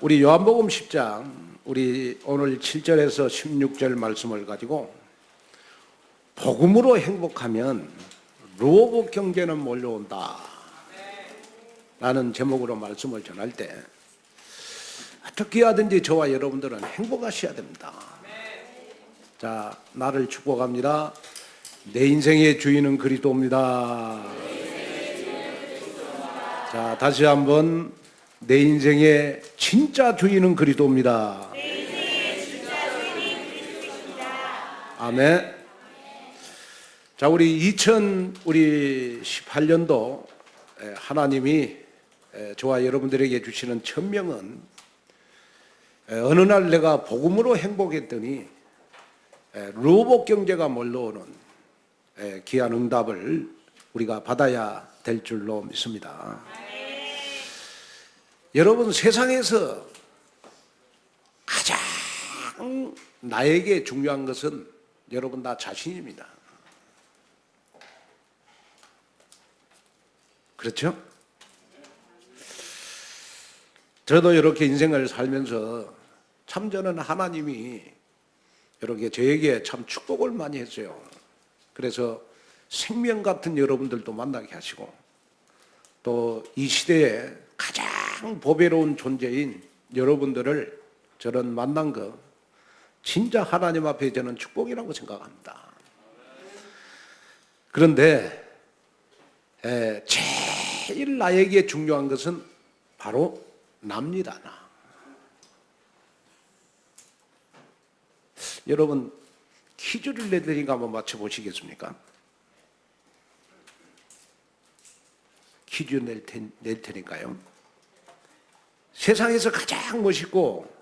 우리 요한복음 10장 우리 오늘 7절에서 16절 말씀을 가지고 복음으로 행복하면 로봇 경제는 몰려온다 라는 제목으로 말씀을 전할 때 어떻게 하든지 저와 여러분들은 행복하셔야 됩니다. 자, 나를 축복합니다. 내 인생의 주인은 그리스도입니다. 자, 다시 한번 내 인생의 진짜 주인은 그리스도입니다. 아멘. 자, 우리 2018년도 하나님이 저와 여러분들에게 주시는 천명은 어느 날 내가 복음으로 행복했더니 로봇 경제가 몰려오는 귀한 응답을 우리가 받아야 될 줄로 믿습니다. 여러분, 세상에서 가장 나에게 중요한 것은 여러분 나 자신입니다. 그렇죠? 저도 이렇게 인생을 살면서 참 저는 하나님이 이렇게 저에게 참 축복을 많이 했어요. 그래서 생명 같은 여러분들도 만나게 하시고 또 이 시대에 가장 보배로운 존재인 여러분들을 저는 만난 거 진짜 하나님 앞에 저는 축복이라고 생각합니다. 그런데 제일 나에게 중요한 것은 바로 납니다. 나. 여러분, 퀴즈를 내드리니까 한번 맞춰보시겠습니까? 퀴즈 낼 테니까요. 세상에서 가장 멋있고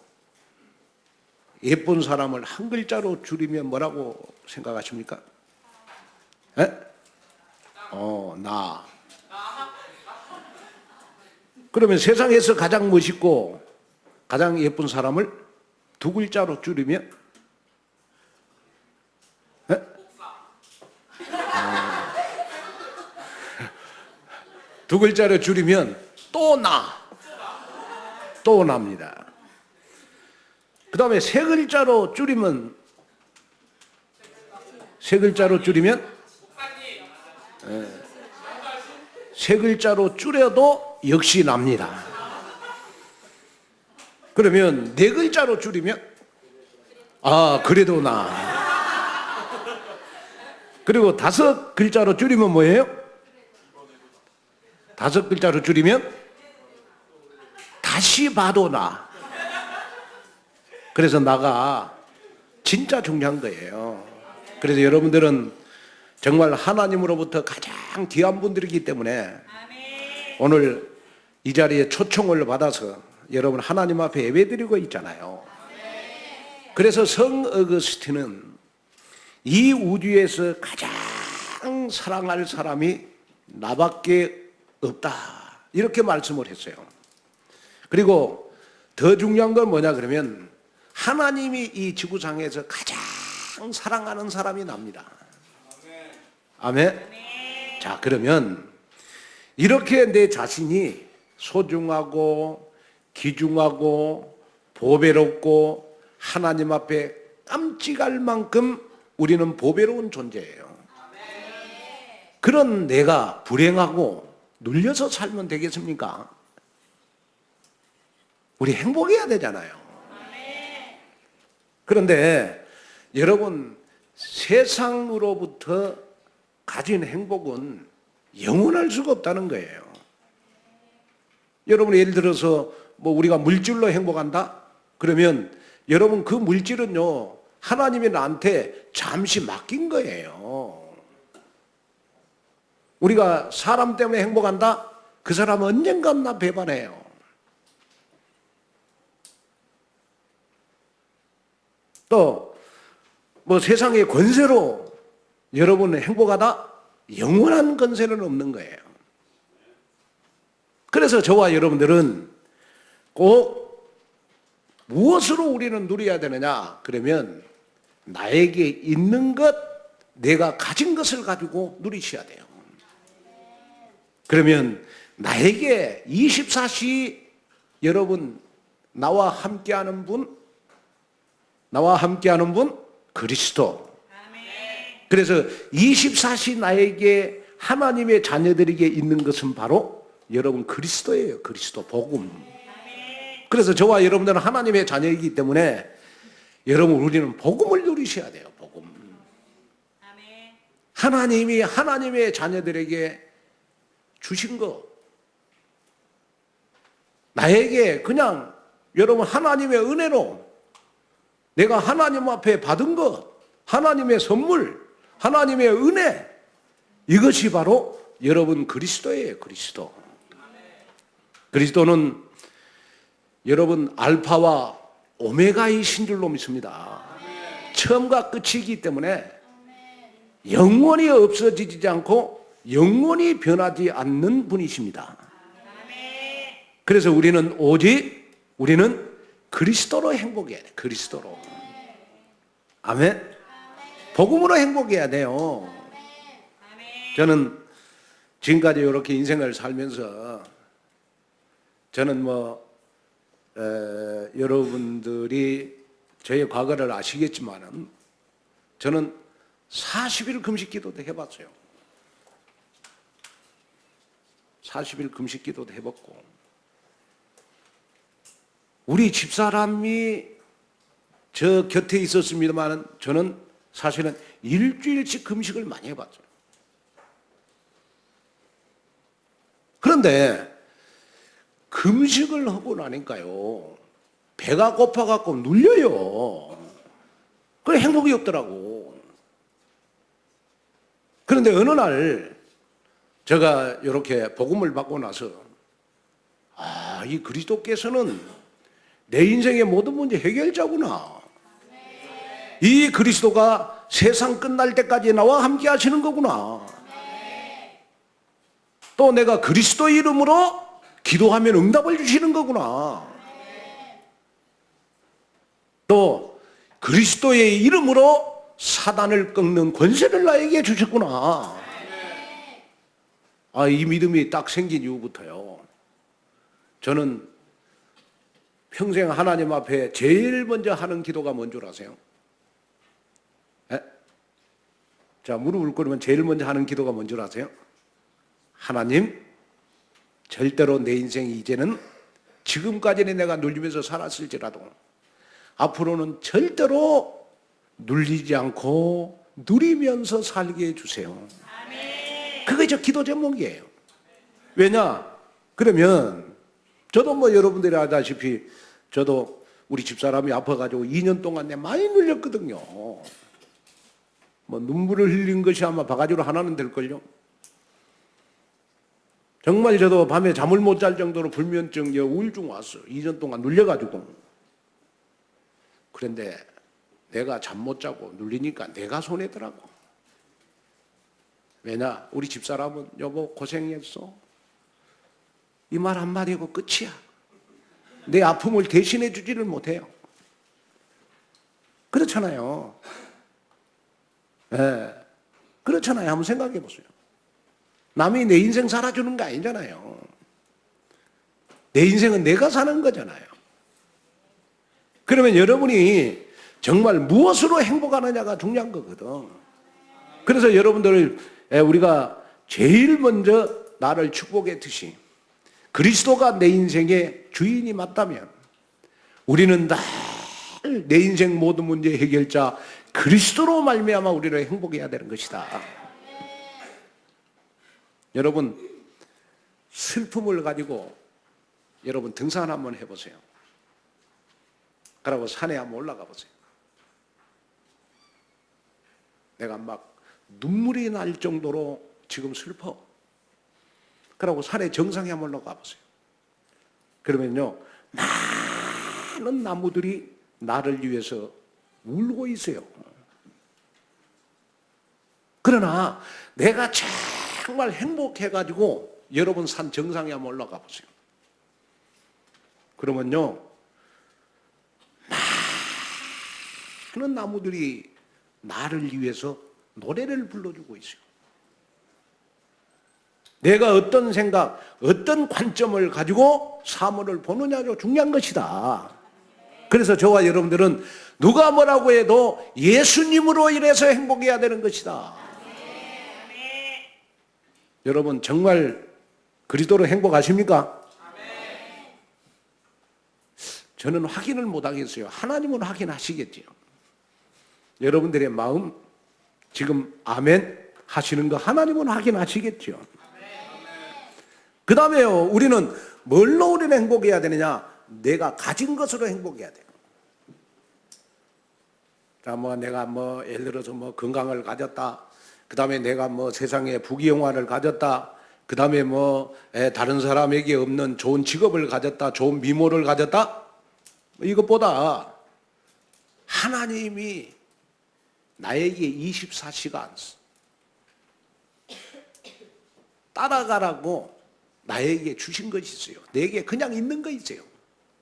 예쁜 사람을 한 글자로 줄이면 뭐라고 생각하십니까? 나. 그러면 세상에서 가장 멋있고 가장 예쁜 사람을 두 글자로 줄이면? 두 글자로 줄이면 또 나. 또 납니다. 그 다음에 세 글자로 줄이면 세 글자로 줄여도 역시 납니다. 그러면 네 글자로 줄이면 그래도 나. 그리고 다섯 글자로 줄이면 뭐예요? 다섯 글자로 줄이면 다시 봐도 나. 그래서 나가 진짜 중요한 거예요. 그래서 여러분들은 정말 하나님으로부터 가장 귀한 분들이기 때문에 오늘 이 자리에 초청을 받아서 여러분 하나님 앞에 예배드리고 있잖아요. 그래서 성 어거스틴은 이 우주에서 가장 사랑할 사람이 나밖에 없다 이렇게 말씀을 했어요. 그리고 더 중요한 건 뭐냐 그러면 하나님이 이 지구상에서 가장 사랑하는 사람이 납니다. 아멘. 자, 그러면 이렇게 내 자신이 소중하고 귀중하고 보배롭고 하나님 앞에 깜찍할 만큼 우리는 보배로운 존재예요. 그런 내가 불행하고 눌려서 살면 되겠습니까? 우리 행복해야 되잖아요. 그런데 여러분, 세상으로부터 가진 행복은 영원할 수가 없다는 거예요. 여러분, 예를 들어서 뭐 우리가 물질로 행복한다? 그러면 여러분 그 물질은요 하나님이 나한테 잠시 맡긴 거예요. 우리가 사람 때문에 행복한다? 그 사람은 언젠간 나 배반해요. 또 뭐 세상의 권세로 여러분은 행복하다? 영원한 권세는 없는 거예요. 그래서 저와 여러분들은 꼭 무엇으로 우리는 누려야 되느냐? 그러면 나에게 있는 것, 내가 가진 것을 가지고 누리셔야 돼요. 그러면 나에게 24시 여러분, 나와 함께하는 분 그리스도. 그래서 24시 나에게 하나님의 자녀들에게 있는 것은 바로 여러분 그리스도예요. 그리스도 복음. 그래서 저와 여러분들은 하나님의 자녀이기 때문에 여러분 우리는 복음을 누리셔야 돼요. 복음. 하나님이 하나님의 자녀들에게 주신 거, 나에게 그냥 여러분 하나님의 은혜로 내가 하나님 앞에 받은 것, 하나님의 선물, 하나님의 은혜, 이것이 바로 여러분 그리스도예요. 그리스도. 그리스도는 여러분 알파와 오메가이신 줄로 믿습니다. 처음과 끝이기 때문에 영원히 없어지지 않고 영원히 변하지 않는 분이십니다. 그래서 우리는 그리스도로 행복해야 돼요. 그리스도로. 아멘. 복음으로 행복해야 돼요. 저는 지금까지 이렇게 인생을 살면서 저는 여러분들이 저의 과거를 아시겠지만은 저는 40일 금식 기도도 해봤어요. 40일 금식 기도도 해봤고, 우리 집사람이 저 곁에 있었습니다만 저는 사실은 일주일씩 금식을 많이 해봤어요. 그런데 금식을 하고 나니까요, 배가 고파갖고 눌려요. 그래 행복이 없더라고. 그런데 어느 날 제가 이렇게 복음을 받고 나서 이 그리스도께서는 내 인생의 모든 문제 해결자구나. 이 그리스도가 세상 끝날 때까지 나와 함께 하시는 거구나. 또 내가 그리스도 이름으로 기도하면 응답을 주시는 거구나. 또 그리스도의 이름으로 사단을 꺾는 권세를 나에게 주셨구나. 이 믿음이 딱 생긴 이후부터요, 저는 평생 하나님 앞에 제일 먼저 하는 기도가 뭔 줄 아세요? 자, 무릎을 꿇으면 제일 먼저 하는 기도가 뭔 줄 아세요? 하나님, 절대로 내 인생이 이제는 지금까지는 내가 눌리면서 살았을지라도 앞으로는 절대로 눌리지 않고 누리면서 살게 해주세요. 그게 저 기도 제목이에요. 왜냐? 그러면 저도 여러분들이 아다시피 저도 우리 집사람이 아파가지고 2년 동안 내가 많이 눌렸거든요. 눈물을 흘린 것이 아마 바가지로 하나는 될걸요. 정말 저도 밤에 잠을 못 잘 정도로 불면증, 우울증 왔어요. 2년 동안 눌려가지고. 그런데 내가 잠 못 자고 눌리니까 내가 손해더라고. 왜냐? 우리 집사람은 여보 고생했어. 이 말 한마디고 끝이야. 내 아픔을 대신해 주지를 못해요. 그렇잖아요. 네. 그렇잖아요. 한번 생각해 보세요. 남이 내 인생 살아주는 거 아니잖아요. 내 인생은 내가 사는 거잖아요. 그러면 여러분이 정말 무엇으로 행복하느냐가 중요한 거거든. 그래서 여러분들, 우리가 제일 먼저 나를 축복했듯이 그리스도가 내 인생의 주인이 맞다면 우리는 늘 내 인생 모든 문제 해결자 그리스도로 말미암아 우리를 행복해야 되는 것이다. 여러분, 슬픔을 가지고 여러분 등산 한번 해보세요. 그러고 산에 한번 올라가 보세요. 내가 막 눈물이 날 정도로 지금 슬퍼. 그러고 산의 정상에 한번 올라가 보세요. 그러면요, 많은 나무들이 나를 위해서 울고 있어요. 그러나 내가 정말 행복해가지고 여러분 산 정상에 한번 올라가 보세요. 그러면요, 많은 나무들이 나를 위해서 노래를 불러주고 있어요. 내가 어떤 생각, 어떤 관점을 가지고 사물을 보느냐가 중요한 것이다. 그래서 저와 여러분들은 누가 뭐라고 해도 예수님으로 인해서 행복해야 되는 것이다. 여러분 정말 그리스도로 행복하십니까? 저는 확인을 못하겠어요. 하나님은 확인하시겠지요. 여러분들의 마음 지금 아멘 하시는 거 하나님은 확인하시겠죠. 그 다음에요, 우리는 뭘로 우리는 행복해야 되느냐? 내가 가진 것으로 행복해야 돼요. 자, 내가 예를 들어서 건강을 가졌다. 그 다음에 내가 세상에 부귀영화를 가졌다. 그 다음에 다른 사람에게 없는 좋은 직업을 가졌다. 좋은 미모를 가졌다. 이것보다 하나님이 나에게 24시간 따라가라고 나에게 주신 것이 있어요. 내게 그냥 있는 거 있어요.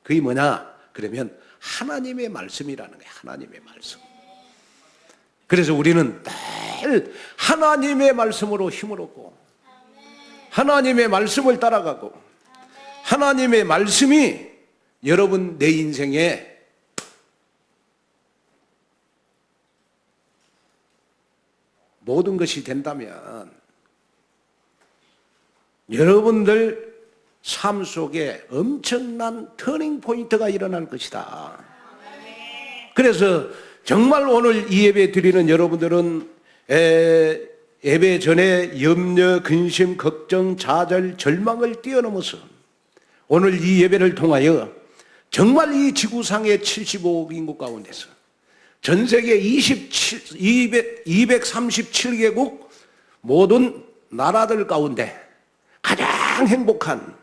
그게 뭐냐? 그러면 하나님의 말씀이라는 거예요. 하나님의 말씀. 그래서 우리는 늘 하나님의 말씀으로 힘을 얻고 하나님의 말씀을 따라가고 하나님의 말씀이 여러분 내 인생에 모든 것이 된다면 여러분들 삶 속에 엄청난 터닝 포인트가 일어날 것이다. 그래서 정말 오늘 이 예배 드리는 여러분들은 예배 전에 염려, 근심, 걱정, 좌절, 절망을 뛰어넘어서 오늘 이 예배를 통하여 정말 이 지구상의 75억 인구 가운데서 전 세계 237개국 모든 나라들 가운데 가장 행복한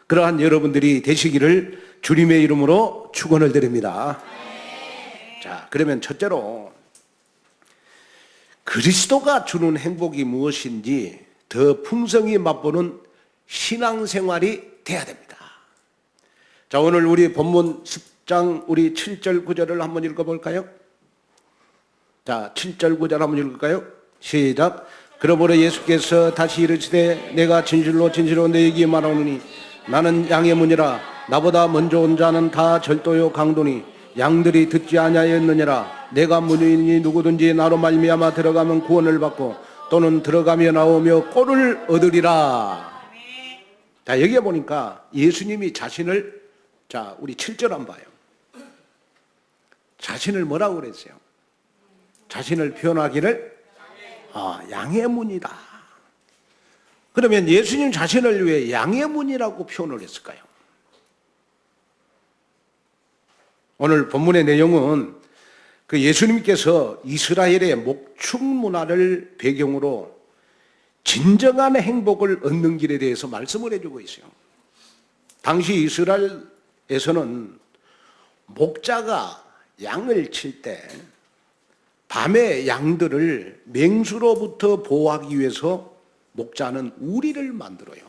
그러한 여러분들이 되시기를 주님의 이름으로 축원을 드립니다. 자, 그러면 첫째로 그리스도가 주는 행복이 무엇인지 더 풍성히 맛보는 신앙생활이 돼야 됩니다. 자, 오늘 우리 본문 10장 우리 7절 9절을 한번 읽어볼까요? 자, 7절 9절 한번 읽을까요? 시작. 그러므로 예수께서 다시 이르시되 내가 진실로 진실로 너희에게 말하노니 나는 양의 문이라 나보다 먼저 온 자는 다 절도요 강도니 양들이 듣지 아니하였느니라. 내가 문이니 누구든지 나로 말미암아 들어가면 구원을 받고 또는 들어가며 나오며 꼴을 얻으리라. 자, 여기에 보니까 예수님이 자신을, 자, 우리 7절 한번 봐요. 자신을 뭐라고 그랬어요? 자신을 표현하기를 양의 문이다. 그러면 예수님 자신을 왜 양의 문이라고 표현을 했을까요? 오늘 본문의 내용은 그 예수님께서 이스라엘의 목축 문화를 배경으로 진정한 행복을 얻는 길에 대해서 말씀을 해주고 있어요. 당시 이스라엘에서는 목자가 양을 칠 때 밤에 양들을 맹수로부터 보호하기 위해서 목자는 우리를 만들어요.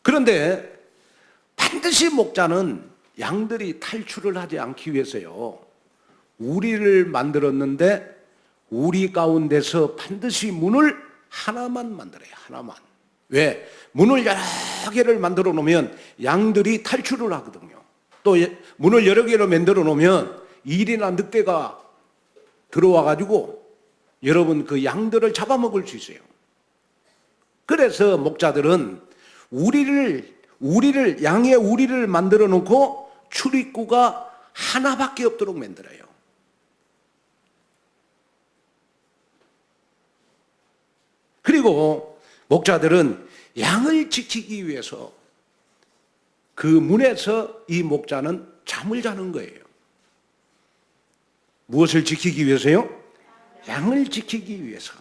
그런데 반드시 목자는 양들이 탈출을 하지 않기 위해서요, 우리를 만들었는데 우리 가운데서 반드시 문을 하나만 만들어요. 하나만. 왜? 문을 여러 개를 만들어 놓으면 양들이 탈출을 하거든요. 또 문을 여러 개로 만들어 놓으면 일이나 늑대가 들어와 가지고 여러분 그 양들을 잡아먹을 수 있어요. 그래서 목자들은 양의 우리를 만들어 놓고 출입구가 하나밖에 없도록 만들어요. 그리고 목자들은 양을 지키기 위해서 그 문에서 이 목자는 잠을 자는 거예요. 무엇을 지키기 위해서요? 양을 지키기 위해서.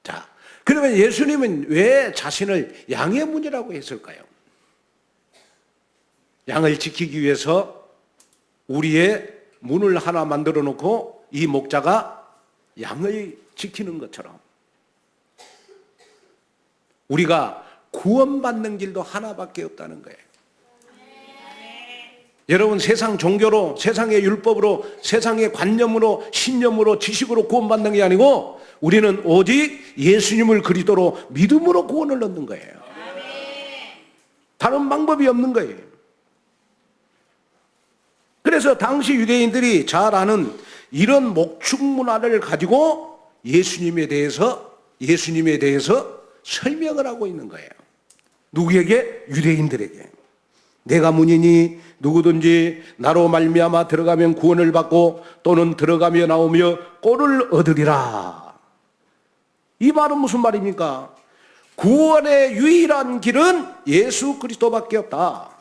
자, 그러면 예수님은 왜 자신을 양의 문이라고 했을까요? 양을 지키기 위해서 우리의 문을 하나 만들어 놓고 이 목자가 양을 지키는 것처럼 우리가 구원받는 길도 하나밖에 없다는 거예요. 여러분, 세상 종교로, 세상의 율법으로, 세상의 관념으로, 신념으로, 지식으로 구원받는 게 아니고 우리는 오직 예수님을 그리스도로 믿음으로 구원을 얻는 거예요. 다른 방법이 없는 거예요. 그래서 당시 유대인들이 잘 아는 이런 목축 문화를 가지고 예수님에 대해서 설명을 하고 있는 거예요. 누구에게? 유대인들에게. 내가 문이니 누구든지 나로 말미암아 들어가면 구원을 받고 또는 들어가며 나오며 꼴을 얻으리라. 이 말은 무슨 말입니까? 구원의 유일한 길은 예수 그리스도밖에 없다.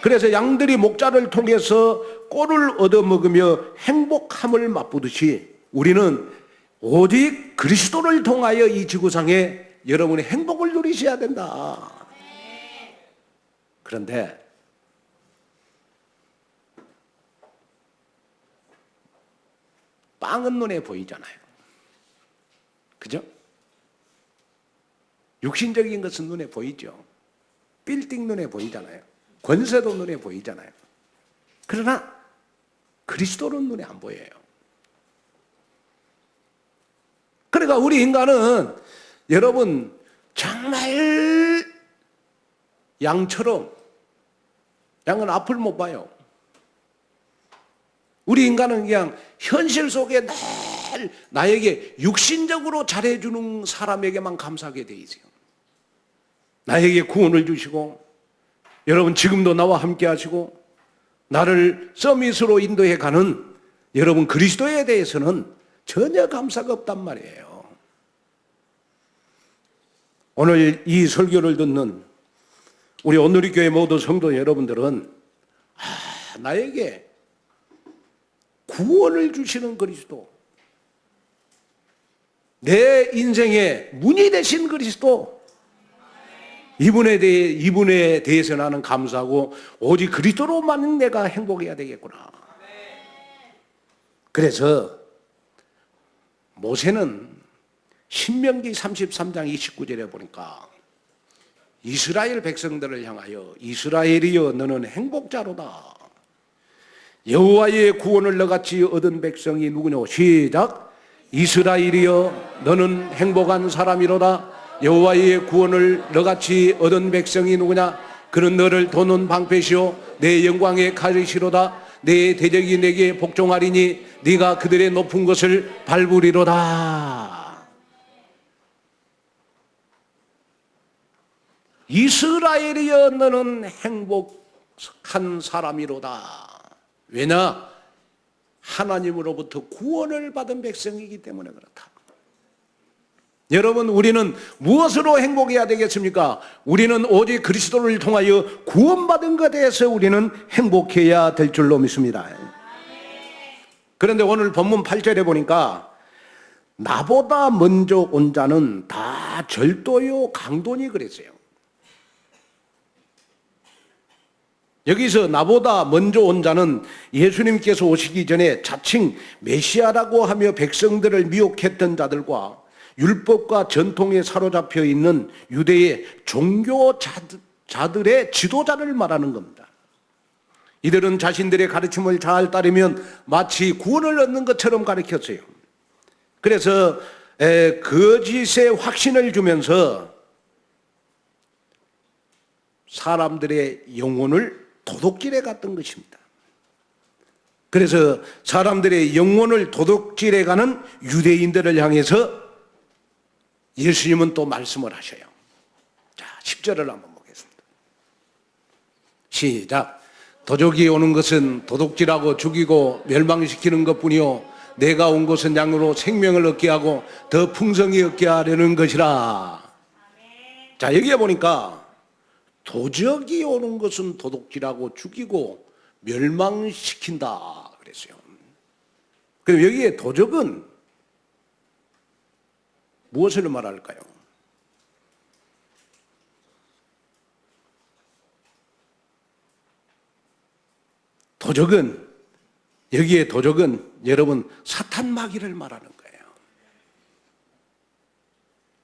그래서 양들이 목자를 통해서 꼴을 얻어먹으며 행복함을 맛보듯이 우리는 오직 그리스도를 통하여 이 지구상에 여러분의 행복을 누리셔야 된다. 그런데 빵은 눈에 보이잖아요. 그죠? 육신적인 것은 눈에 보이죠. 빌딩 눈에 보이잖아요. 권세도 눈에 보이잖아요. 그러나 그리스도는 눈에 안 보여요. 그러니까 우리 인간은 여러분 정말 양처럼, 양은 앞을 못 봐요. 우리 인간은 그냥 현실 속에 늘 나에게 육신적으로 잘해주는 사람에게만 감사하게 돼 있어요. 나에게 구원을 주시고 여러분 지금도 나와 함께 하시고 나를 서밋으로 인도해 가는 여러분 그리스도에 대해서는 전혀 감사가 없단 말이에요. 오늘 이 설교를 듣는 우리 온누리교회 모두 성도 여러분들은 나에게 구원을 주시는 그리스도, 내 인생의 문이 되신 그리스도, 이분에 대해서 나는 감사하고 오직 그리스도로만 내가 행복해야 되겠구나. 그래서 모세는 신명기 33장 29절에 보니까 이스라엘 백성들을 향하여 이스라엘이여 너는 행복자로다. 여호와의 구원을 너같이 얻은 백성이 누구냐? 시작. 이스라엘이여 너는 행복한 사람이로다. 여호와의 구원을 너같이 얻은 백성이 누구냐? 그는 너를 도는 방패시오 내 영광의 칼이시로다. 내 대적이 내게 복종하리니 네가 그들의 높은 것을 밟으리로다. 이스라엘이여 너는 행복한 사람이로다. 왜냐? 하나님으로부터 구원을 받은 백성이기 때문에 그렇다. 여러분, 우리는 무엇으로 행복해야 되겠습니까? 우리는 오직 그리스도를 통하여 구원받은 것에 대해서 우리는 행복해야 될 줄로 믿습니다. 그런데 오늘 본문 8절에 보니까 나보다 먼저 온 자는 다 절도요 강도니 그랬어요. 여기서 나보다 먼저 온 자는 예수님께서 오시기 전에 자칭 메시아라고 하며 백성들을 미혹했던 자들과 율법과 전통에 사로잡혀 있는 유대의 종교자들의 지도자를 말하는 겁니다. 이들은 자신들의 가르침을 잘 따르면 마치 구원을 얻는 것처럼 가르쳤어요. 그래서 거짓의 확신을 주면서 사람들의 영혼을 도둑질해 갔던 것입니다. 그래서 사람들의 영혼을 도둑질해 가는 유대인들을 향해서 예수님은 또 말씀을 하셔요. 자, 10절을 한번 보겠습니다. 시작. 도적이 오는 것은 도둑질하고 죽이고 멸망시키는 것뿐이요 내가 온 것은 양으로 생명을 얻게 하고 더 풍성히 얻게 하려는 것이라. 자, 여기에 보니까 도적이 오는 것은 도둑질하고 죽이고 멸망시킨다 그랬어요. 그럼 여기에 도적은 무엇을 말할까요? 도적은, 여기에 도적은 여러분 사탄 마귀를 말하는 거예요.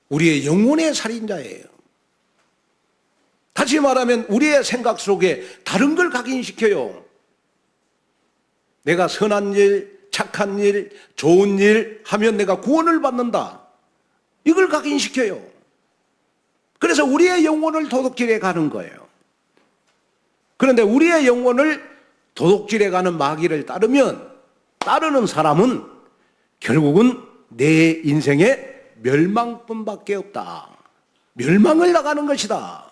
우리의 영혼의 살인자예요. 다시 말하면 우리의 생각 속에 다른 걸 각인시켜요. 내가 선한 일, 착한 일, 좋은 일 하면 내가 구원을 받는다. 이걸 각인시켜요. 그래서 우리의 영혼을 도둑질해 가는 거예요. 그런데 우리의 영혼을 도둑질해 가는 마귀를 따르는 사람은 결국은 내 인생의 멸망뿐밖에 없다. 멸망을 나가는 것이다.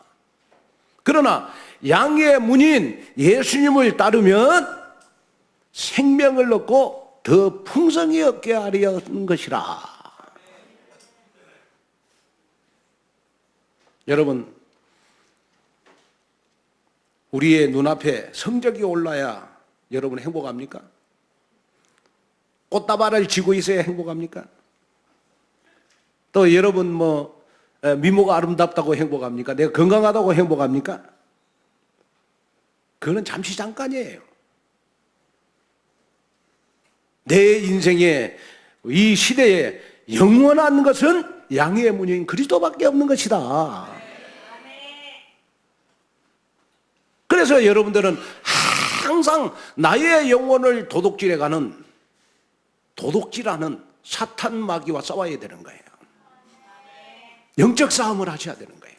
그러나 양의 문인 예수님을 따르면 생명을 얻고 더 풍성히 얻게 하려는 것이라. 여러분, 우리의 눈앞에 성적이 올라야 여러분 행복합니까? 꽃다발을 쥐고 있어야 행복합니까? 또 여러분 미모가 아름답다고 행복합니까? 내가 건강하다고 행복합니까? 그거는 잠시 잠깐이에요. 내 인생에 이 시대에 영원한 것은 양의 문인 그리스도밖에 없는 것이다. 그래서 여러분들은 항상 나의 영혼을 도둑질하는 사탄 마귀와 싸워야 되는 거예요. 영적 싸움을 하셔야 되는 거예요.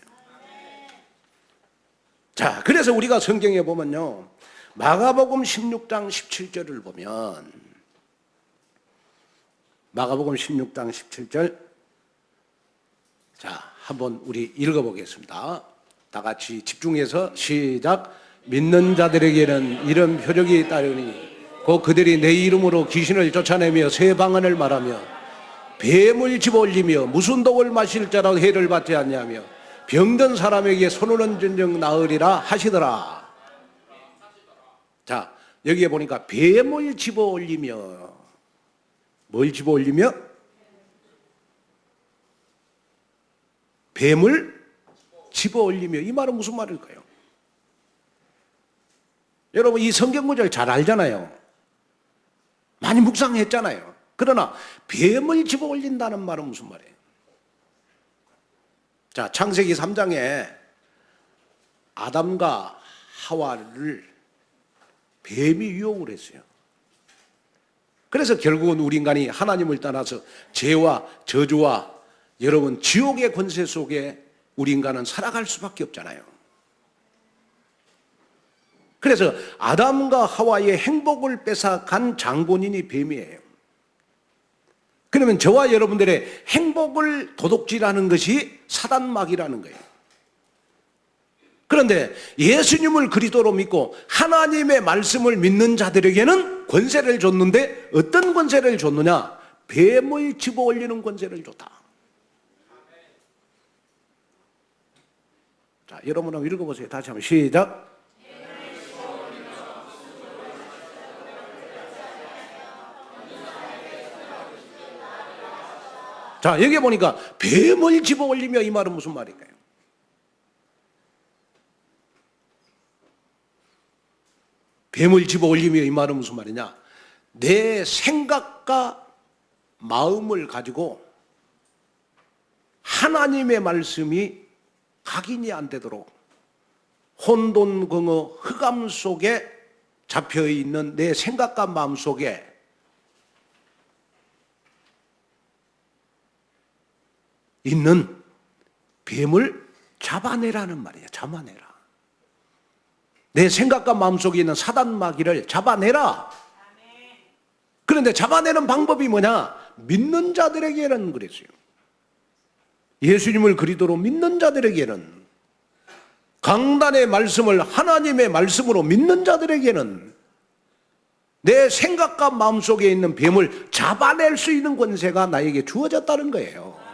자, 그래서 우리가 성경에 보면요, 마가복음 16장 17절을 보면, 마가복음 16장 17절, 자, 한번 우리 읽어보겠습니다. 다 같이 집중해서 시작. 믿는 자들에게는 이런 표적이 따르니 곧 그들이 내 이름으로 귀신을 쫓아내며 새 방언을 말하며 뱀을 집어올리며 무슨 독을 마실 자라도 해를 받지 않냐며 병든 사람에게 손을 얹은 적 나으리라 하시더라. 자, 여기에 보니까 뱀을 집어올리며, 뭘 집어올리며? 뱀을 집어올리며. 이 말은 무슨 말일까요? 여러분, 이 성경 구절 잘 알잖아요. 많이 묵상했잖아요. 그러나 뱀을 집어올린다는 말은 무슨 말이에요? 자, 창세기 3장에 아담과 하와를 뱀이 유혹을 했어요. 그래서 결국은 우리 인간이 하나님을 떠나서 죄와 저주와 여러분 지옥의 권세 속에 우리 인간은 살아갈 수밖에 없잖아요. 그래서 아담과 하와의 행복을 뺏어간 장본인이 뱀이에요. 그러면 저와 여러분들의 행복을 도둑질하는 것이 사단마귀라는 거예요. 그런데 예수님을 그리스도로 믿고 하나님의 말씀을 믿는 자들에게는 권세를 줬는데 어떤 권세를 줬느냐? 뱀을 집어올리는 권세를 줬다. 자, 여러분 한번 읽어보세요. 다시 한번 시작. 자, 여기 보니까 뱀을 집어올리며, 이 말은 무슨 말일까요? 뱀을 집어올리며 이 말은 무슨 말이냐? 내 생각과 마음을 가지고 하나님의 말씀이 각인이 안 되도록 혼돈광어 흑암 속에 잡혀있는 내 생각과 마음 속에 있는 뱀을 잡아내라는 말이에요. 잡아내라. 내 생각과 마음속에 있는 사단 마귀를 잡아내라. 그런데 잡아내는 방법이 뭐냐? 믿는 자들에게는 그랬어요. 예수님을 그리스도로 믿는 자들에게는, 강단의 말씀을 하나님의 말씀으로 믿는 자들에게는 내 생각과 마음속에 있는 뱀을 잡아낼 수 있는 권세가 나에게 주어졌다는 거예요.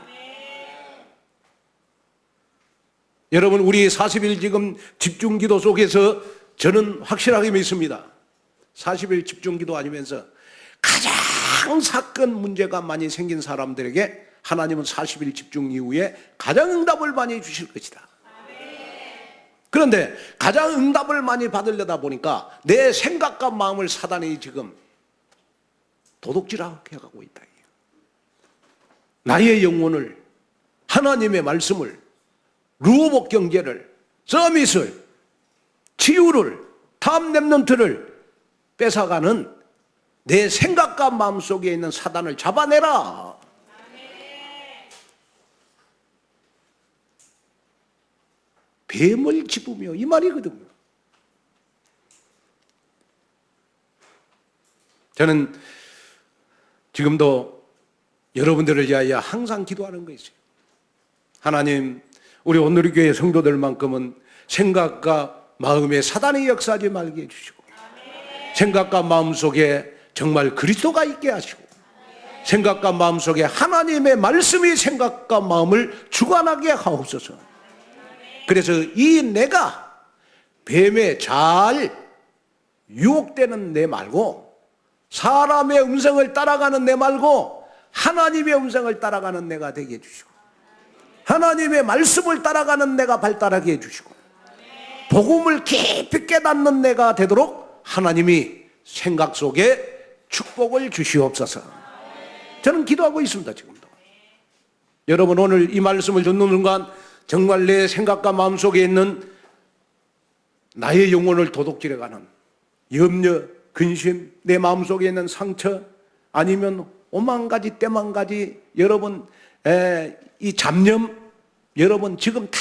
여러분, 우리 40일 지금 집중기도 속에서 저는 확실하게 믿습니다. 40일 집중기도 하면서 가장 사건 문제가 많이 생긴 사람들에게 하나님은 40일 집중 이후에 가장 응답을 많이 주실 것이다. 그런데 가장 응답을 많이 받으려다 보니까 내 생각과 마음을 사단이 지금 도둑질하게 하고 있다. 나의 영혼을, 하나님의 말씀을, 루복 경제를, 서밋을, 치유를, 탑 랩넌트를 뺏어가는 내 생각과 마음속에 있는 사단을 잡아내라. 뱀을 집으며 이 말이거든요. 저는 지금도 여러분들을 위하여 항상 기도하는 거 있어요. 하나님, 우리 온누리교회 성도들만큼은 생각과 마음에 사단이 역사하지 말게 해주시고, 생각과 마음 속에 정말 그리스도가 있게 하시고, 생각과 마음 속에 하나님의 말씀이 생각과 마음을 주관하게 하옵소서. 그래서 이 내가 뱀에 잘 유혹되는 내 말고, 사람의 음성을 따라가는 내 말고 하나님의 음성을 따라가는 내가 되게 해주시고, 하나님의 말씀을 따라가는 내가 발달하게 해주시고, 복음을 깊이 깨닫는 내가 되도록 하나님이 생각 속에 축복을 주시옵소서. 저는 기도하고 있습니다. 지금도 여러분, 오늘 이 말씀을 듣는 순간 정말 내 생각과 마음속에 있는 나의 영혼을 도둑질해가는 염려, 근심, 내 마음속에 있는 상처, 아니면 오만 가지 때만 가지 여러분 이 잡념, 여러분 지금 다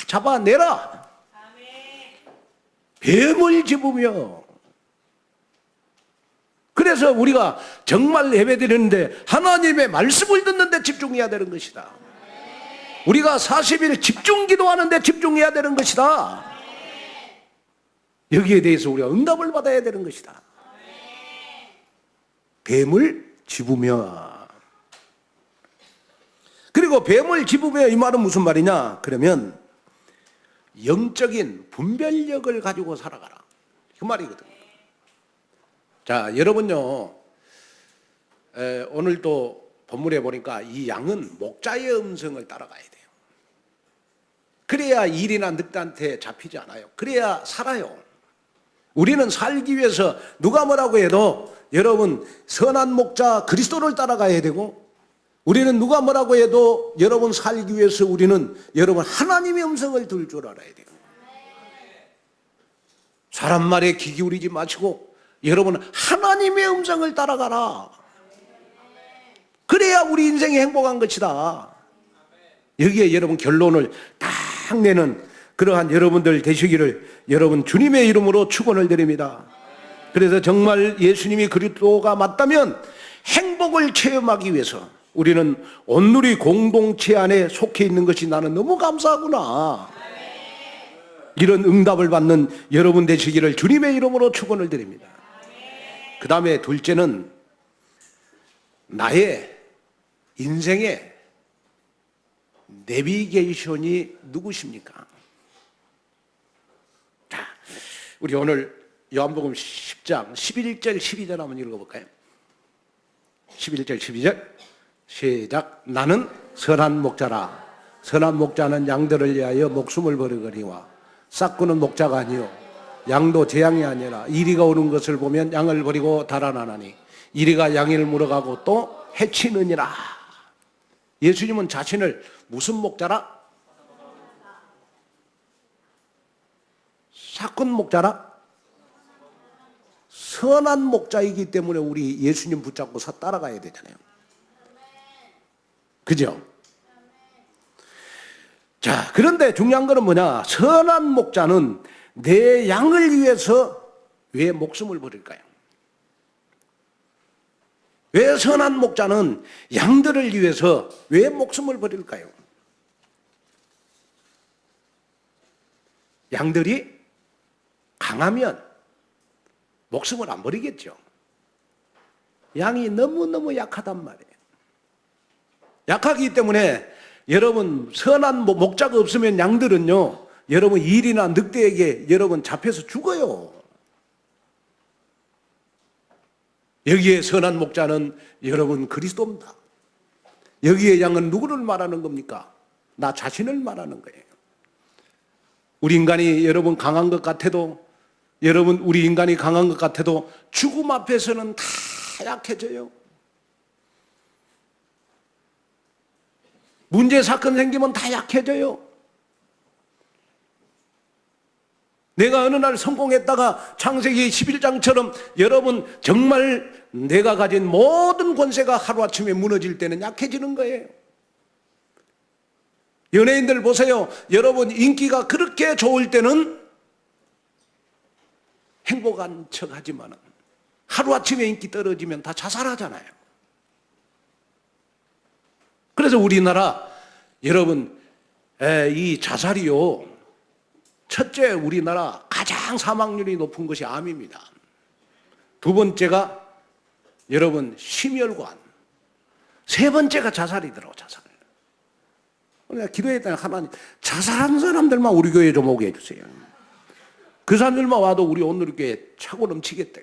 잡아내라. 뱀을 집으며. 그래서 우리가 정말 예배드리는데 하나님의 말씀을 듣는 데 집중해야 되는 것이다. 우리가 40일 집중 기도하는 데 집중해야 되는 것이다. 여기에 대해서 우리가 응답을 받아야 되는 것이다. 뱀을 집으며. 그리고 뱀을 집으며 이 말은 무슨 말이냐? 그러면 영적인 분별력을 가지고 살아가라, 그 말이거든요. 자, 여러분요, 오늘도 본문에 보니까 이 양은 목자의 음성을 따라가야 돼요. 그래야 일이나 늑대한테 잡히지 않아요. 그래야 살아요. 우리는 살기 위해서 누가 뭐라고 해도 여러분 선한 목자 그리스도를 따라가야 되고, 우리는 누가 뭐라고 해도 여러분 살기 위해서 우리는 여러분 하나님의 음성을 들을 줄 알아야 돼요. 사람 말에 귀 기울이지 마시고 여러분 하나님의 음성을 따라가라. 그래야 우리 인생이 행복한 것이다. 여기에 여러분 결론을 딱 내는 그러한 여러분들 되시기를 여러분 주님의 이름으로 축원을 드립니다. 그래서 정말 예수님이 그리스도가 맞다면 행복을 체험하기 위해서 우리는 온누리 공동체 안에 속해 있는 것이 나는 너무 감사하구나. 이런 응답을 받는 여러분 되시기를 주님의 이름으로 축원을 드립니다. 그 다음에 둘째는 나의 인생의 내비게이션이 누구십니까? 자, 우리 오늘 요한복음 10장 11절 12절 한번 읽어볼까요? 11절 12절 시작. 나는 선한 목자라. 선한 목자는 양들을 위하여 목숨을 버리거니와 싹구는 목자가 아니요 양도 제 양이 아니라 이리가 오는 것을 보면 양을 버리고 달아나나니 이리가 양을 물어가고 또 해치느니라. 예수님은 자신을 무슨 목자라? 싹군 목자라? 선한 목자이기 때문에 우리 예수님 붙잡고 따라가야 되잖아요. 그죠? 자, 그런데 중요한 거는 뭐냐? 선한 목자는 내 양을 위해서 왜 목숨을 버릴까요? 왜 선한 목자는 양들을 위해서 왜 목숨을 버릴까요? 양들이 강하면 목숨을 안 버리겠죠. 양이 너무너무 약하단 말이에요. 약하기 때문에 여러분 선한 목자가 없으면 양들은요 여러분 일이나 늑대에게 여러분 잡혀서 죽어요. 여기에 선한 목자는 여러분 그리스도입니다. 여기에 양은 누구를 말하는 겁니까? 나 자신을 말하는 거예요. 우리 인간이 여러분 강한 것 같아도 여러분 우리 인간이 강한 것 같아도 죽음 앞에서는 다 약해져요. 문제 사건 생기면 다 약해져요. 내가 어느 날 성공했다가 창세기 11장처럼 여러분 정말 내가 가진 모든 권세가 하루아침에 무너질 때는 약해지는 거예요. 연예인들 보세요. 여러분 인기가 그렇게 좋을 때는 행복한 척 하지만 하루아침에 인기 떨어지면 다 자살하잖아요. 그래서 우리나라 여러분 이 자살이요, 첫째 우리나라 가장 사망률이 높은 것이 암입니다. 두 번째가 여러분 심혈관, 세 번째가 자살이더라고. 자살. 내가 기도했더니 하나님 자살하는 사람들만 우리 교회에 좀 오게 해주세요. 그 사람들만 와도 우리 오늘 교회 차고 넘치겠다.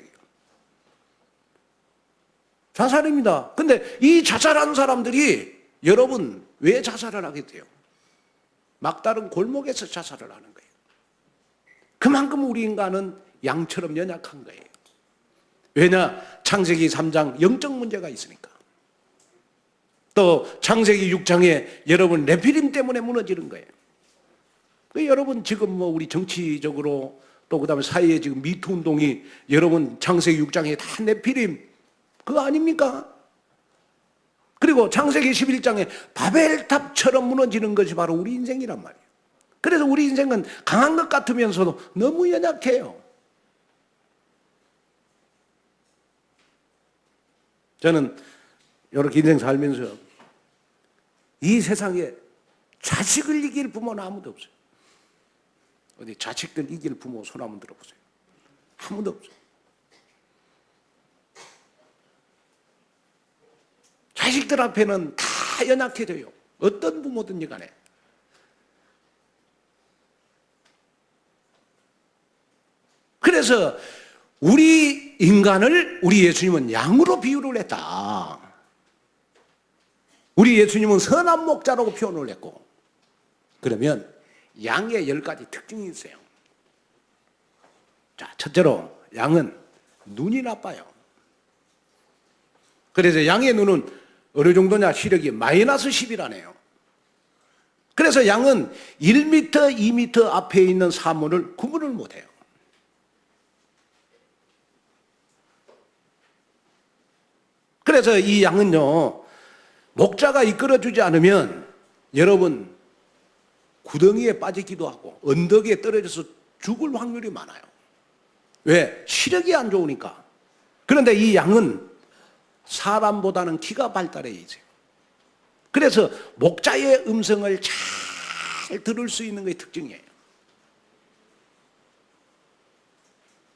자살입니다. 근데 이 자살하는 사람들이 여러분 왜 자살을 하게 돼요? 막다른 골목에서 자살을 하는 거예요. 그만큼 우리 인간은 양처럼 연약한 거예요. 왜냐? 창세기 3장 영적 문제가 있으니까. 또 창세기 6장에 여러분 네피림 때문에 무너지는 거예요. 여러분 지금 뭐 우리 정치적으로 또 그다음에 사회에 지금 미투 운동이 여러분 창세기 6장에 다 네피림 그거 아닙니까? 그리고 창세기 11장에 바벨탑처럼 무너지는 것이 바로 우리 인생이란 말이에요. 그래서 우리 인생은 강한 것 같으면서도 너무 연약해요. 저는 이렇게 인생 살면서 이 세상에 자식을 이길 부모는 아무도 없어요. 어디 자식들 이길 부모 손 한번 들어보세요. 아무도 없어요. 자식들 앞에는 다 연약해져요. 어떤 부모든지 간에. 그래서 우리 인간을 우리 예수님은 양으로 비유를 했다. 우리 예수님은 선한 목자라고 표현을 했고, 그러면 양의 10가지 특징이 있어요. 자, 첫째로 양은 눈이 나빠요. 그래서 양의 눈은 어느 정도냐? 시력이 마이너스 10이라네요. 그래서 양은 1m, 2m 앞에 있는 사물을 구분을 못해요. 그래서 이 양은요, 목자가 이끌어주지 않으면 여러분 구덩이에 빠지기도 하고 언덕에 떨어져서 죽을 확률이 많아요. 왜? 시력이 안 좋으니까. 그런데 이 양은 사람보다는 기가 발달해 있어요. 그래서 목자의 음성을 잘 들을 수 있는 게 특징이에요.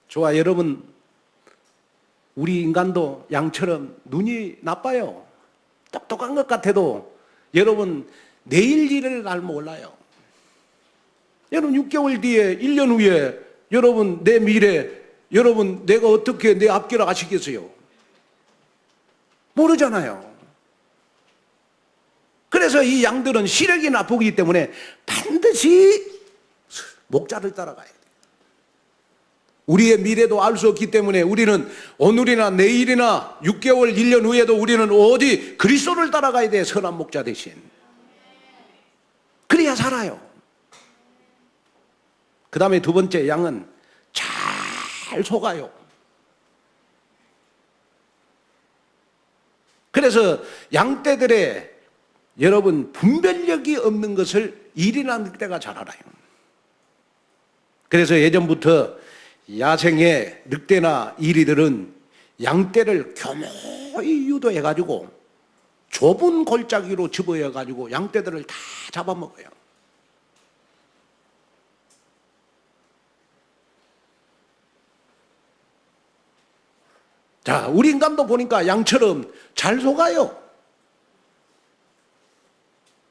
좋아, 여러분 우리 인간도 양처럼 눈이 나빠요. 똑똑한 것 같아도 여러분 내일 일을 날 몰라요. 여러분 6개월 뒤에 1년 후에 여러분 내 미래 여러분 내가 어떻게 내 앞길을 아시겠어요? 모르잖아요. 그래서 이 양들은 시력이 나쁘기 때문에 반드시 목자를 따라가야 돼요. 우리의 미래도 알 수 없기 때문에 우리는 오늘이나 내일이나 6개월, 1년 후에도 우리는 오직 그리스도를 따라가야 돼. 선한 목자 대신. 그래야 살아요. 그 다음에 두 번째, 양은 잘 속아요. 그래서 양떼들의 여러분 분별력이 없는 것을 일이나 늑대가 잘 알아요. 그래서 예전부터 야생의 늑대나 이리들은 양떼를 교묘히 유도해가지고 좁은 골짜기로 집어여가지고 양떼들을 다 잡아먹어요. 자, 우리 인간도 보니까 양처럼 잘 속아요.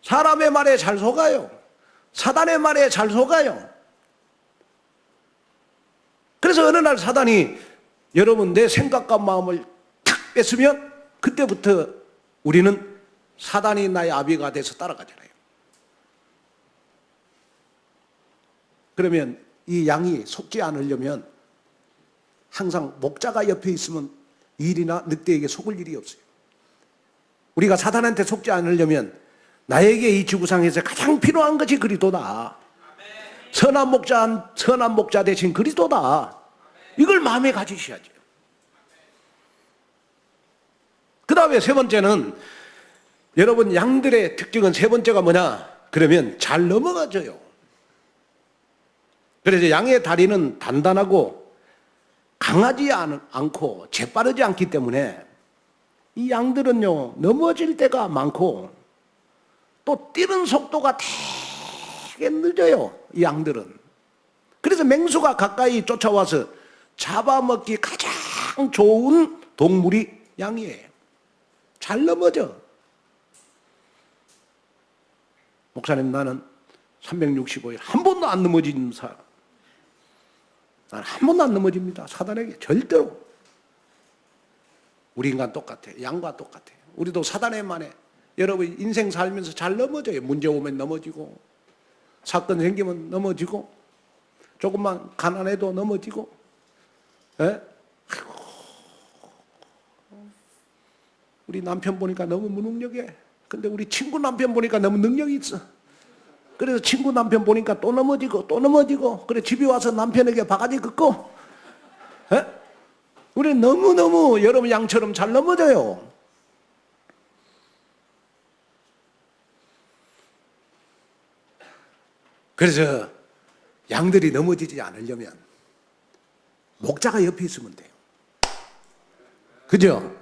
사람의 말에 잘 속아요. 사단의 말에 잘 속아요. 그래서 어느 날 사단이 여러분 내 생각과 마음을 탁 뺐으면 그때부터 우리는 사단이 나의 아비가 돼서 따라가잖아요. 그러면 이 양이 속지 않으려면 항상 목자가 옆에 있으면 일이나 늑대에게 속을 일이 없어요. 우리가 사단한테 속지 않으려면 나에게 이 지구상에서 가장 필요한 것이 그리스도다. 선한 목자 대신 그리스도다. 이걸 마음에 가지셔야죠. 그 다음에 세 번째는, 여러분 양들의 특징은 세 번째가 뭐냐? 그러면 잘 넘어가져요. 그래서 양의 다리는 단단하고 강하지 않고 재빠르지 않기 때문에 이 양들은요 넘어질 때가 많고 또 뛰는 속도가 되게 늦어요. 이 양들은. 그래서 맹수가 가까이 쫓아와서 잡아먹기 가장 좋은 동물이 양이에요. 잘 넘어져. 목사님, 나는 365일 한 번도 안 넘어진 사람. 나는 한 번도 안 넘어집니다. 사단에게 절대로. 우리 인간 똑같아. 양과 똑같아. 우리도 사단의 만에 여러분 인생 살면서 잘 넘어져요. 문제 오면 넘어지고, 사건 생기면 넘어지고, 조금만 가난해도 넘어지고. 에? 아이고, 우리 남편 보니까 너무 무능력해. 근데 우리 친구 남편 보니까 너무 능력이 있어. 그래서 친구 남편 보니까 또 넘어지고 또 넘어지고, 그래 집에 와서 남편에게 바가지 긋고. 에? 우리 너무너무 여러분 양처럼 잘 넘어져요. 그래서 양들이 넘어지지 않으려면 목자가 옆에 있으면 돼요. 그죠?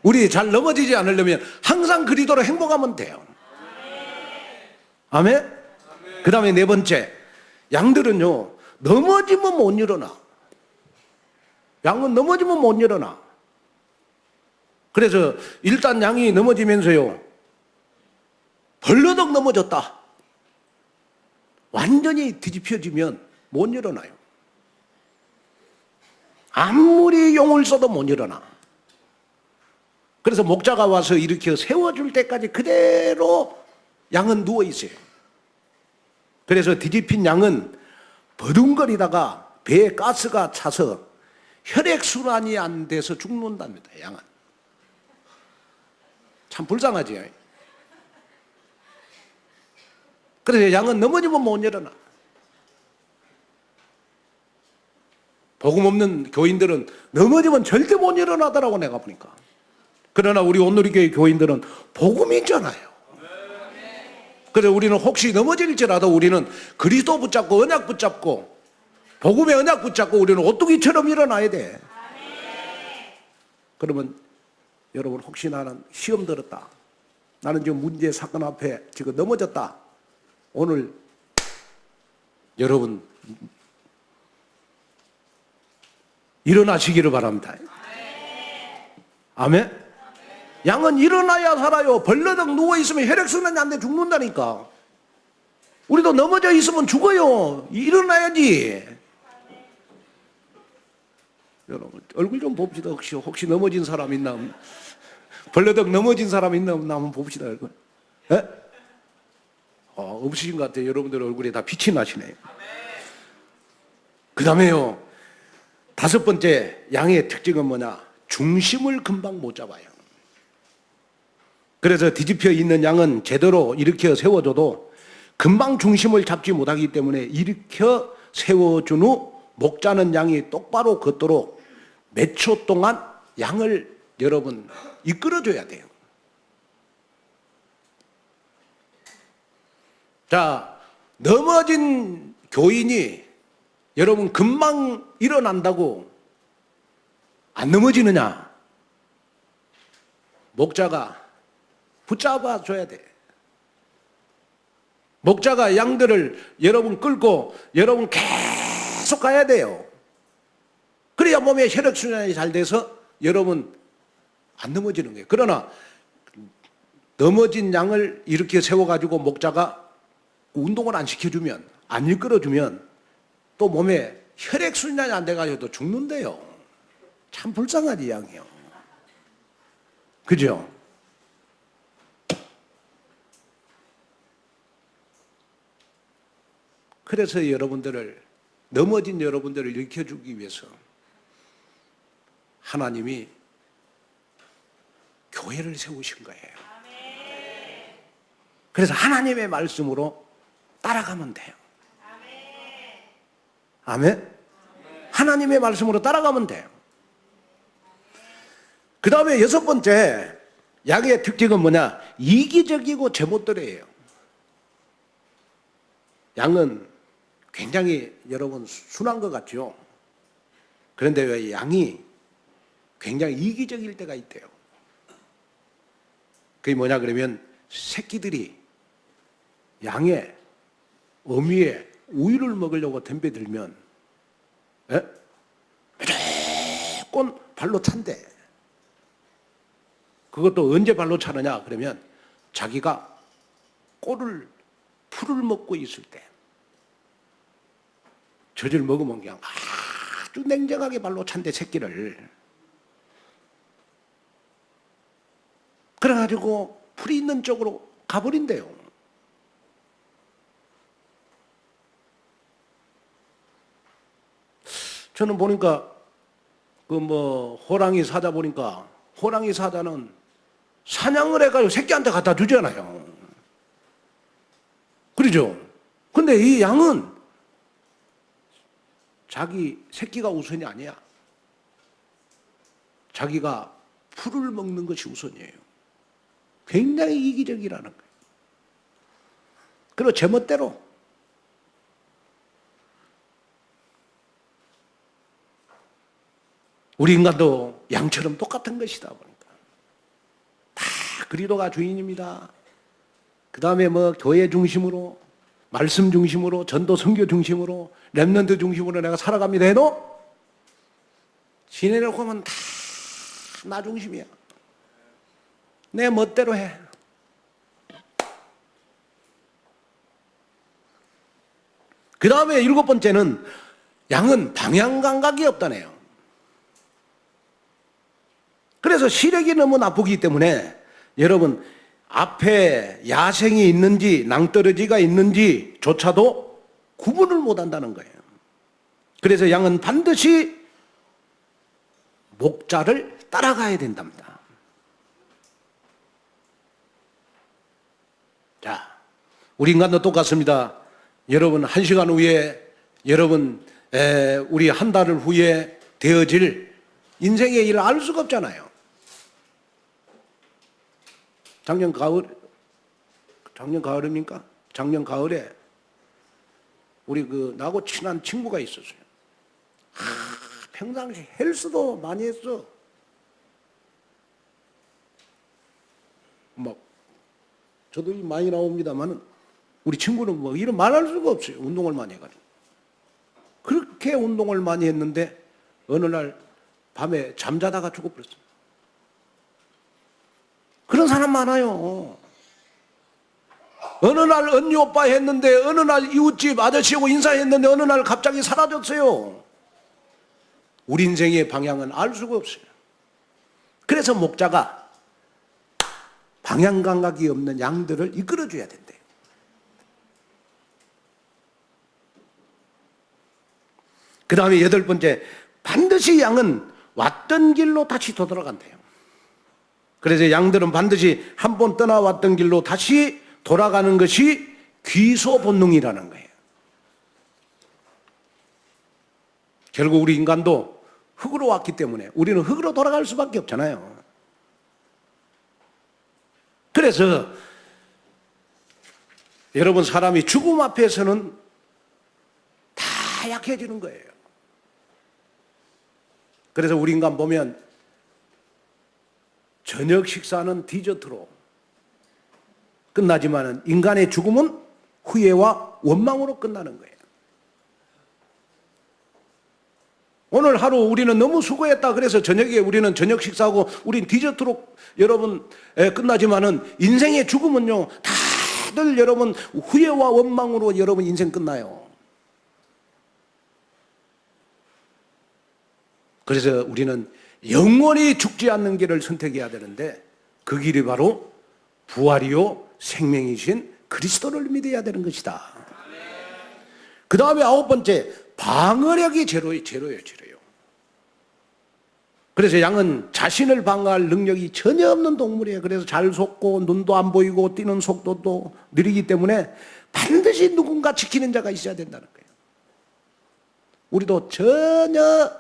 우리 잘 넘어지지 않으려면 항상 그리도로 행복하면 돼요. 아멘? 그 다음에 네 번째, 양들은요 넘어지면 못 일어나. 양은 넘어지면 못 일어나. 그래서 일단 양이 넘어지면서요 벌러덩 넘어졌다, 완전히 뒤집혀지면 못 일어나요. 아무리 용을 써도 못 일어나. 그래서 목자가 와서 일으켜 세워줄 때까지 그대로 양은 누워 있어요. 그래서 뒤집힌 양은 버둥거리다가 배에 가스가 차서 혈액순환이 안 돼서 죽는답니다. 양은. 참 불쌍하지요. 그래서 양은 넘어지면 못 일어나. 복음 없는 교인들은 넘어지면 절대 못 일어나더라고, 내가 보니까. 그러나 우리 온누리교회 교인들은 복음이 있잖아요. 그래서 우리는 혹시 넘어질지라도 우리는 그리스도 붙잡고 언약 붙잡고 복음의 언약 붙잡고 우리는 오뚜기처럼 일어나야 돼. 그러면 여러분, 혹시 나는 시험 들었다, 나는 지금 문제 사건 앞에 지금 넘어졌다, 오늘 여러분 일어나시기를 바랍니다. 아멘? 양은 일어나야 살아요. 벌러덩 누워있으면 혈액순환이 안 돼 죽는다니까. 우리도 넘어져 있으면 죽어요. 일어나야지. 여러분 얼굴 좀 봅시다. 혹시 넘어진 사람 있나? 벌러덩 넘어진 사람 있나 한번 봅시다. 얼굴. 에? 없으신 것 같아요. 여러분들 얼굴에 다 빛이 나시네요. 그 다음에요, 다섯 번째 양의 특징은 뭐냐? 중심을 금방 못 잡아요. 그래서 뒤집혀 있는 양은 제대로 일으켜 세워줘도 금방 중심을 잡지 못하기 때문에 일으켜 세워준 후 목자는 양이 똑바로 걷도록 몇 초 동안 양을 여러분 이끌어줘야 돼요. 자, 넘어진 교인이 여러분 금방 일어난다고 안 넘어지느냐? 목자가 붙잡아 줘야 돼. 목자가 양들을 여러분 끌고 여러분 계속 가야 돼요. 그래야 몸에 혈액순환이 잘 돼서 여러분 안 넘어지는 거예요. 그러나 넘어진 양을 이렇게 세워가지고 목자가 운동을 안 시켜주면, 안 이끌어주면 또 몸에 혈액순환이 안 돼가지고 또 죽는데요. 참 불쌍하지, 양이요. 그죠? 그래서 여러분들을, 넘어진 여러분들을 일으켜주기 위해서 하나님이 교회를 세우신 거예요. 그래서 하나님의 말씀으로 따라가면 돼요. 아멘? 하나님의 말씀으로 따라가면 돼요. 그 다음에 여섯 번째, 양의 특징은 뭐냐? 이기적이고 제멋대로예요. 양은 굉장히 여러분 순한 것 같죠? 그런데 왜 양이 굉장히 이기적일 때가 있대요. 그게 뭐냐 그러면 새끼들이 양의 어미에 우유를 먹으려고 덤벼들면 무조건 발로 찬대. 그것도 언제 발로 차느냐 그러면 자기가 풀을 먹고 있을 때 젖을 먹으면 그냥 아주 냉정하게 발로 찬대 새끼를. 그래가지고 풀이 있는 쪽으로 가버린대요. 저는 보니까 호랑이 사자 보니까 호랑이 사자는 사냥을 해가지고 새끼한테 갖다 주잖아요. 그러죠? 근데 이 양은 자기 새끼가 우선이 아니야. 자기가 풀을 먹는 것이 우선이에요. 굉장히 이기적이라는 거예요. 그리고 제멋대로 우리 인간도 양처럼 똑같은 것이다 보니까 다 그리스도가 주인입니다. 그 다음에 교회 중심으로, 말씀 중심으로, 전도 선교 중심으로, 렘넌트 중심으로 내가 살아갑니다 해도 지내려고 하면 다 나 중심이야. 내 멋대로 해. 그 다음에 일곱 번째는 양은 방향 감각이 없다네요. 그래서 시력이 너무 나쁘기 때문에 여러분 앞에 야생이 있는지 낭떠러지가 있는지조차도 구분을 못한다는 거예요. 그래서 양은 반드시 목자를 따라가야 된답니다. 자, 우리 인간도 똑같습니다. 여러분 1시간 후에 우리 한 달 후에 되어질 인생의 일을 알 수가 없잖아요. 작년 가을입니까? 작년 가을에 우리 나하고 친한 친구가 있었어요. 평상시 헬스도 많이 했어. 저도 많이 나옵니다만 우리 친구는 이런 말할 수가 없어요. 운동을 많이 해가지고. 그렇게 운동을 많이 했는데 어느 날 밤에 잠자다가 죽어버렸어요. 그런 사람 많아요. 어느 날 언니 오빠 했는데 어느 날 이웃집 아저씨하고 인사했는데 어느 날 갑자기 사라졌어요. 우리 인생의 방향은 알 수가 없어요. 그래서 목자가 방향 감각이 없는 양들을 이끌어줘야 된대요. 그 다음에 여덟 번째, 반드시 양은 왔던 길로 다시 되돌아간대요. 그래서 양들은 반드시 한 번 떠나왔던 길로 다시 돌아가는 것이 귀소 본능이라는 거예요. 결국 우리 인간도 흙으로 왔기 때문에 우리는 흙으로 돌아갈 수밖에 없잖아요. 그래서 여러분 사람이 죽음 앞에서는 다 약해지는 거예요. 그래서 우리 인간 보면 저녁 식사는 디저트로 끝나지만 인간의 죽음은 후회와 원망으로 끝나는 거예요. 오늘 하루 우리는 너무 수고했다 그래서 저녁에 우리는 저녁 식사하고 우린 디저트로 여러분 끝나지만은 인생의 죽음은요 다들 여러분 후회와 원망으로 여러분 인생 끝나요. 그래서 우리는 영원히 죽지 않는 길을 선택해야 되는데 그 길이 바로 부활이요 생명이신 그리스도를 믿어야 되는 것이다. 그 다음에 아홉 번째, 방어력이 제로예요. 그래서 양은 자신을 방어할 능력이 전혀 없는 동물이에요. 그래서 잘 속고 눈도 안 보이고 뛰는 속도도 느리기 때문에 반드시 누군가 지키는 자가 있어야 된다는 거예요. 우리도 전혀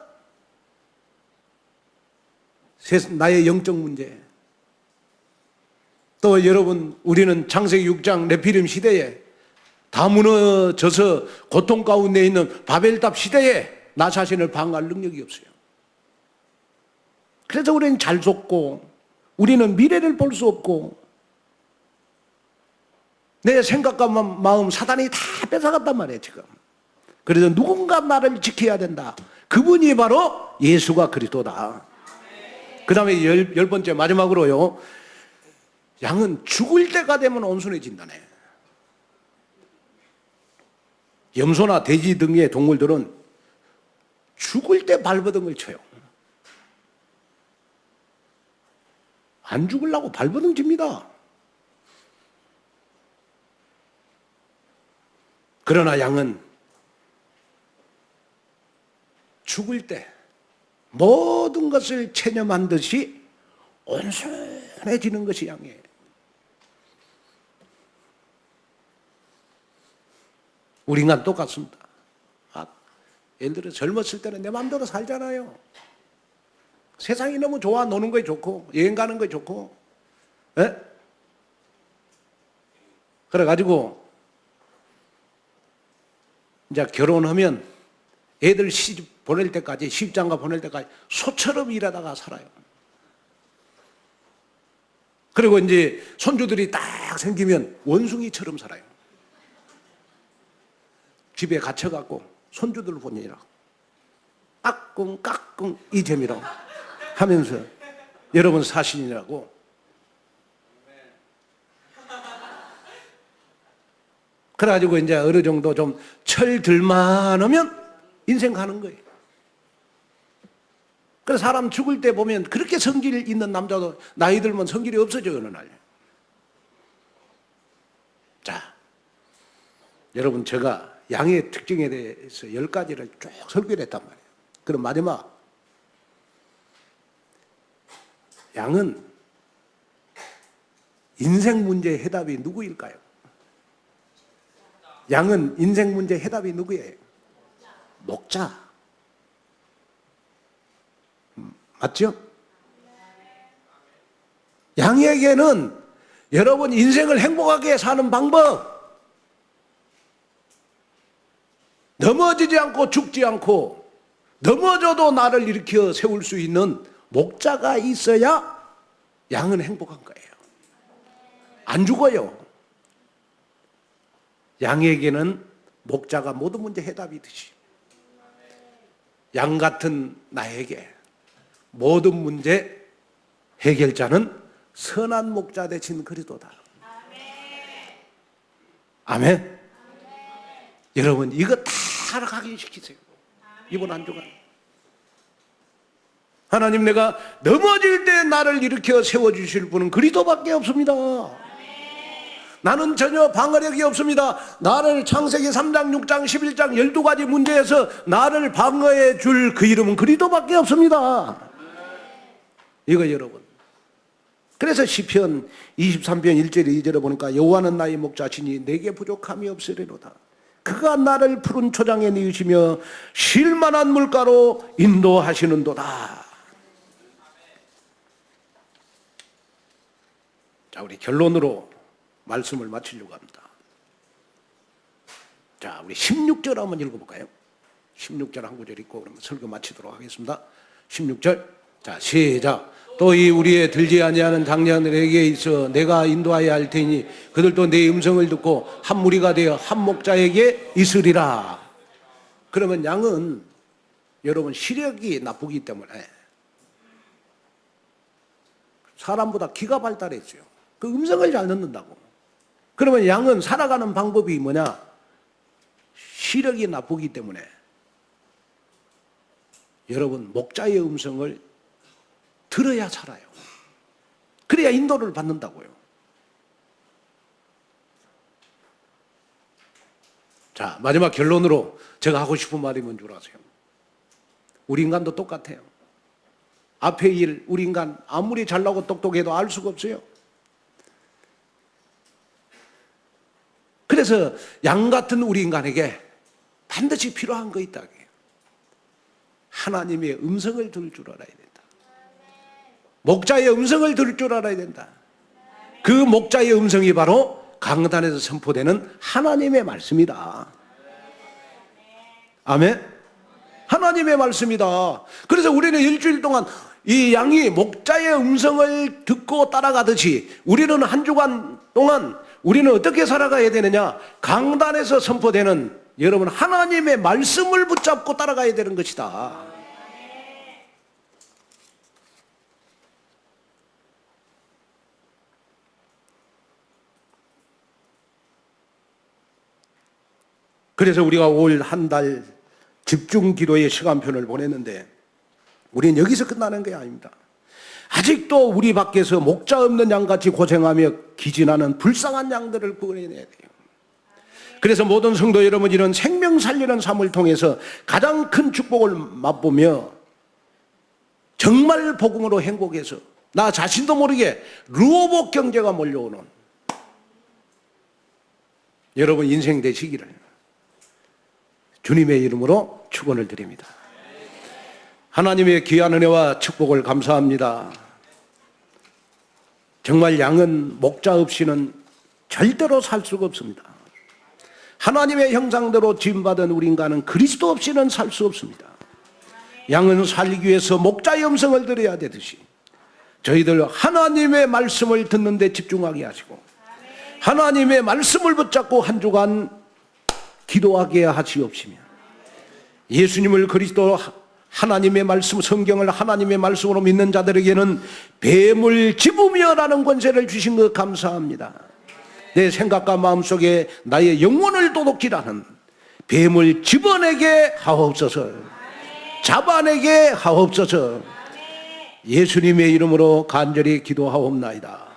나의 영적 문제, 또 여러분 우리는 창세기 6장 네피림 시대에 다 무너져서 고통 가운데 있는 바벨탑 시대에 나 자신을 방어할 능력이 없어요. 그래서 우리는 잘 속고 우리는 미래를 볼 수 없고 내 생각과 마음 사단이 다 뺏어갔단 말이에요 지금. 그래서 누군가 나를 지켜야 된다. 그분이 바로 예수가 그리스도다. 그 다음에 열 번째 마지막으로요, 양은 죽을 때가 되면 온순해진다네. 염소나 돼지 등의 동물들은 죽을 때 발버둥을 쳐요. 안 죽으려고 발버둥 칩니다. 그러나 양은 죽을 때 모든 것을 체념한 듯이 온순해지는 것이 양이에요. 우리 인간 똑같습니다. 예를 들어 젊었을 때는 내 마음대로 살잖아요. 세상이 너무 좋아. 노는 거 좋고 여행 가는 거 좋고, 에? 그래가지고 이제 결혼하면 애들 시집 보낼 때까지, 시집장가 보낼 때까지 소처럼 일하다가 살아요. 그리고 이제 손주들이 딱 생기면 원숭이처럼 살아요. 집에 갇혀갖고 손주들 보내라고 까꿍 이 재미로 하면서 여러분 사신이라고. 그래가지고 이제 어느 정도 좀 철 들만하면 인생 가는 거예요. 그래서 사람 죽을 때 보면 그렇게 성질 있는 남자도 나이 들면 성질이 없어져요, 어느 날. 자, 여러분 제가 양의 특징에 대해서 10가지를 쭉 설교를 했단 말이에요. 그럼 마지막, 양은 인생 문제의 해답이 누구일까요? 양은 인생 문제의 해답이 누구예요? 목자. 맞죠? 양에게는 여러분 인생을 행복하게 사는 방법, 넘어지지 않고 죽지 않고 넘어져도 나를 일으켜 세울 수 있는 목자가 있어야 양은 행복한 거예요. 안 죽어요. 양에게는 목자가 모든 문제 해답이듯이 양 같은 나에게 모든 문제 해결자는 선한 목자 되신 그리스도다. 아멘. 여러분 이거 다 각인시키세요. 이번 한 주간 하나님, 내가 넘어질 때 나를 일으켜 세워주실 분은 그리스도밖에 없습니다. 나는 전혀 방어력이 없습니다. 나를 창세기 3장, 6장, 11장 12가지 문제에서 나를 방어해 줄 그 이름은 그리스도밖에 없습니다. 이거 여러분. 그래서 시편 23편 1절 2절에 보니까 여호와는 나의 목자시니 내게 부족함이 없으리로다. 그가 나를 푸른 초장에 누이시며 쉴만한 물가로 인도하시는도다. 자, 우리 결론으로 말씀을 마치려고 합니다. 자, 우리 16절 한번 읽어볼까요? 16절 한 구절 읽고 그러면 설교 마치도록 하겠습니다. 16절. 자, 시작. 또 이 우리의 들지 아니하는 장년들에게 있어 내가 인도하여야 할 테니 그들도 내 음성을 듣고 한 무리가 되어 한 목자에게 있으리라. 그러면 양은 여러분 시력이 나쁘기 때문에 사람보다 귀가 발달했어요. 그 음성을 잘 듣는다고. 그러면 양은 살아가는 방법이 뭐냐? 시력이 나쁘기 때문에 여러분 목자의 음성을 들어야 살아요. 그래야 인도를 받는다고요. 자, 마지막 결론으로 제가 하고 싶은 말이 뭔지 아세요? 우리 인간도 똑같아요. 앞에 일, 우리 인간 아무리 잘나고 똑똑해도 알 수가 없어요. 그래서 양 같은 우리 인간에게 반드시 필요한 거 있다. 하나님의 음성을 들을 줄 알아야 된다. 목자의 음성을 들을 줄 알아야 된다. 그 목자의 음성이 바로 강단에서 선포되는 하나님의 말씀이다. 아멘. 하나님의 말씀이다. 그래서 우리는 일주일 동안 이 양이 목자의 음성을 듣고 따라가듯이 우리는 한 주간 동안 우리는 어떻게 살아가야 되느냐? 강단에서 선포되는 여러분 하나님의 말씀을 붙잡고 따라가야 되는 것이다. 그래서 우리가 올 한 달 집중 기도의 시간표를 보냈는데 우리는 여기서 끝나는 게 아닙니다. 아직도 우리 밖에서 목자 없는 양같이 고생하며 기진하는 불쌍한 양들을 구원해내야 돼요. 그래서 모든 성도 여러분, 이런 생명 살리는 삶을 통해서 가장 큰 축복을 맛보며 정말 복음으로 행복해서 나 자신도 모르게 루어복 경제가 몰려오는 여러분 인생 되시기를 주님의 이름으로 축원을 드립니다. 하나님의 귀한 은혜와 축복을 감사합니다. 정말 양은 목자 없이는 절대로 살 수가 없습니다. 하나님의 형상대로 지음받은 우리 인간은 그리스도 없이는 살 수 없습니다. 양은 살기 위해서 목자의 음성을 들어야 되듯이 저희들 하나님의 말씀을 듣는 데 집중하게 하시고 하나님의 말씀을 붙잡고 한 주간 기도하게 하시옵시며 예수님을 그리스도 하나님의 말씀, 성경을 하나님의 말씀으로 믿는 자들에게는 뱀을 집으며라는 권세를 주신 것 감사합니다. 내 생각과 마음속에 나의 영혼을 도둑질하는 뱀을 집어내게 하옵소서. 잡아내게 하옵소서. 예수님의 이름으로 간절히 기도하옵나이다.